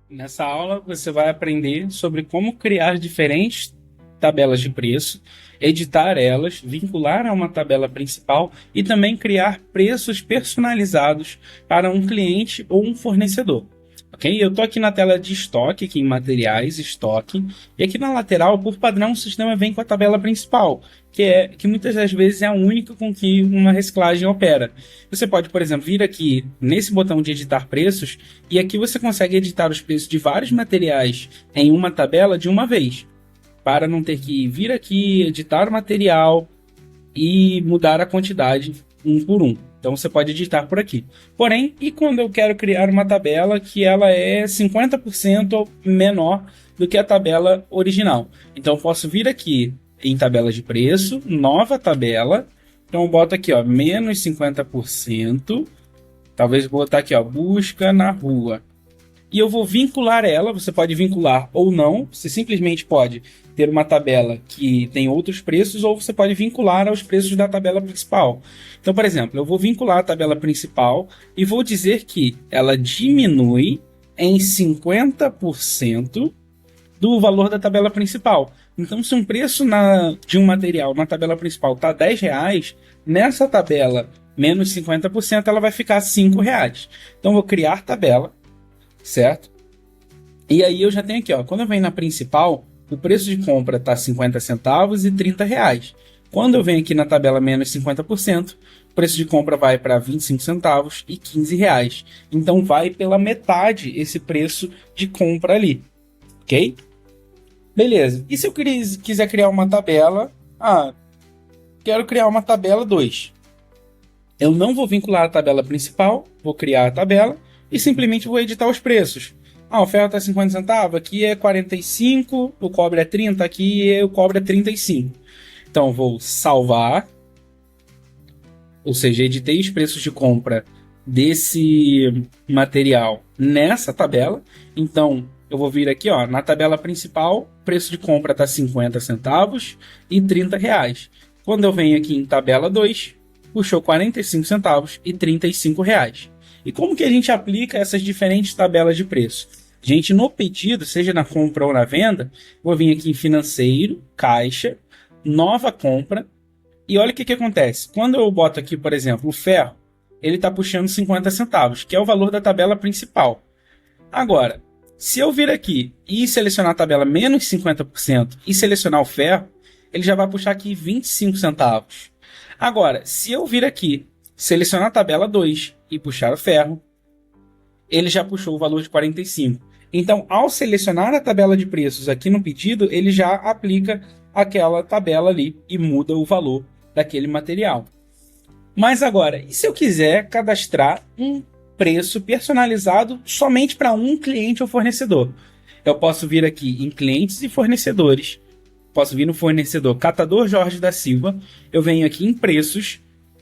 Nessa aula você vai aprender sobre como criar diferentes tabelas de preço, editar elas, vincular a uma tabela principal e também criar preços personalizados para um cliente ou um fornecedor. Ok? Eu estou aqui na tela de estoque, aqui em materiais, estoque, e aqui na lateral, por padrão, o sistema vem com a tabela principal, que muitas das vezes é a única com que uma reciclagem opera. Você pode, por exemplo, vir aqui nesse botão de editar preços, e aqui você consegue editar os preços de vários materiais em uma tabela de uma vez, para não ter que vir aqui, editar o material e mudar a quantidade um por um. Então você pode editar por aqui. Porém, e quando eu quero criar uma tabela que ela é 50% menor do que a tabela original? Então eu posso vir aqui em tabela de preço, nova tabela. Então eu boto aqui, ó, menos 50%. Talvez vou botar aqui, ó, busca na rua. E eu vou vincular ela, você pode vincular ou não, você simplesmente pode ter uma tabela que tem outros preços, ou você pode vincular aos preços da tabela principal. Então, por exemplo, eu vou vincular a tabela principal e vou dizer que ela diminui em 50% do valor da tabela principal. Então, se um preço de um material na tabela principal está R$ 10, nessa tabela menos 50% ela vai ficar R$ 5. Então, eu vou criar tabela, certo? E aí eu já tenho aqui, ó, quando eu venho na principal, o preço de compra está 50 centavos e R$ 30. Quando eu venho aqui na tabela menos 50%, o preço de compra vai para 25 centavos e R$ 15. Então vai pela metade esse preço de compra ali, ok? Beleza. E se eu quiser criar uma tabela? Quero criar uma tabela 2. Eu não vou vincular a tabela principal, vou criar a tabela e simplesmente vou editar os preços. O ferro está 50 centavos, aqui é 45, o cobre é 30, aqui o cobre é 35. Então vou salvar, ou seja, editei os preços de compra desse material nessa tabela. Então eu vou vir aqui, ó, na tabela principal, preço de compra está 50 centavos e R$ 30. Quando eu venho aqui em tabela 2, puxou 45 centavos e R$ 35. E como que a gente aplica essas diferentes tabelas de preço? A gente, no pedido, seja na compra ou na venda, vou vir aqui em financeiro, caixa, nova compra, e olha o que acontece. Quando eu boto aqui, por exemplo, o ferro, ele está puxando 50 centavos, que é o valor da tabela principal. Agora, se eu vir aqui e selecionar a tabela menos 50% e selecionar o ferro, ele já vai puxar aqui 25 centavos. Agora, se eu vir aqui, selecionar a tabela 2 e puxar o ferro, ele já puxou o valor de 45. Então, ao selecionar a tabela de preços aqui no pedido, ele já aplica aquela tabela ali e muda o valor daquele material. Mas agora, e se eu quiser cadastrar um preço personalizado somente para um cliente ou fornecedor? Eu posso vir aqui em clientes e fornecedores. Posso vir no fornecedor Catador Jorge da Silva. Eu venho aqui em preços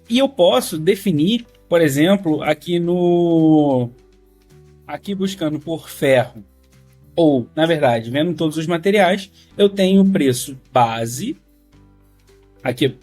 e eu posso definir, por exemplo, aqui buscando por ferro, ou, na verdade, vendo todos os materiais, eu tenho o preço base, aqui,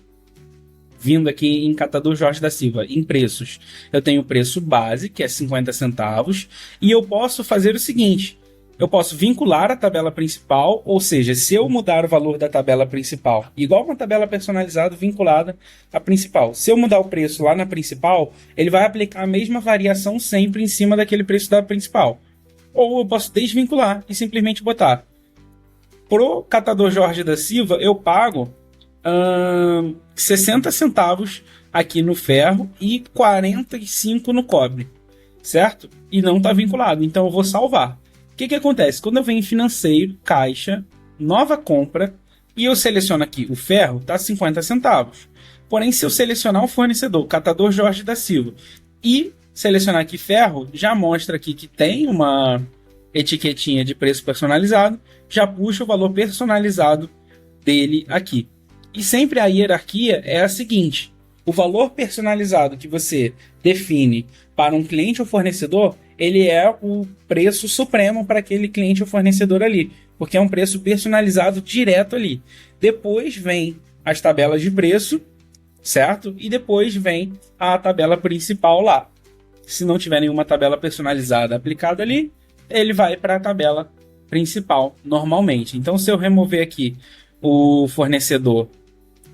vindo aqui em Catador Jorge da Silva, em preços, eu tenho o preço base, que é 50 centavos, e eu posso fazer o seguinte, eu posso vincular a tabela principal, ou seja, se eu mudar o valor da tabela principal, igual uma tabela personalizada vinculada à principal, se eu mudar o preço lá na principal, ele vai aplicar a mesma variação sempre em cima daquele preço da principal. Ou eu posso desvincular e simplesmente botar. Pro Catador Jorge da Silva, eu pago 60 centavos aqui no ferro e 45 no cobre, certo? E não está vinculado, então eu vou salvar. O que acontece? Quando eu venho em financeiro, caixa, nova compra, e eu seleciono aqui o ferro, está 50 centavos. Porém, se eu selecionar o fornecedor, Catador Jorge da Silva, e selecionar aqui ferro, já mostra aqui que tem uma etiquetinha de preço personalizado, já puxa o valor personalizado dele aqui. E sempre a hierarquia é a seguinte: o valor personalizado que você define para um cliente ou fornecedor, ele é o preço supremo para aquele cliente ou fornecedor ali, porque é um preço personalizado direto ali. Depois vem as tabelas de preço, certo? E depois vem a tabela principal lá. Se não tiver nenhuma tabela personalizada aplicada ali, ele vai para a tabela principal normalmente. Então, se eu remover aqui o fornecedor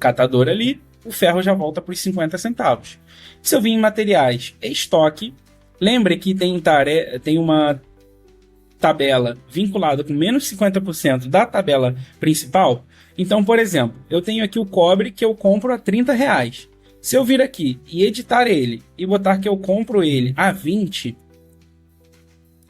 catador ali, o ferro já volta para os 50 centavos. Se eu vir em materiais e estoque, lembre que tem uma tabela vinculada com menos 50% da tabela principal. Então, por exemplo, eu tenho aqui o cobre que eu compro a R$ 30. Se eu vir aqui e editar ele e botar que eu compro ele a 20,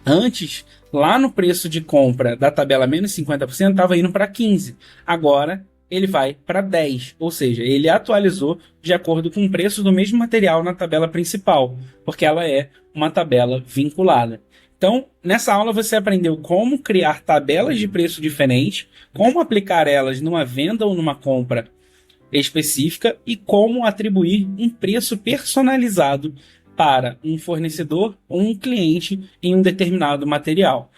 antes, lá no preço de compra da tabela menos 50%, estava indo para 15. Agora, ele vai para 10. Ou seja, ele atualizou de acordo com o preço do mesmo material na tabela principal, porque ela é uma tabela vinculada. Então, nessa aula você aprendeu como criar tabelas de preço diferentes, como aplicar elas numa venda ou numa compra específica e como atribuir um preço personalizado para um fornecedor ou um cliente em um determinado material.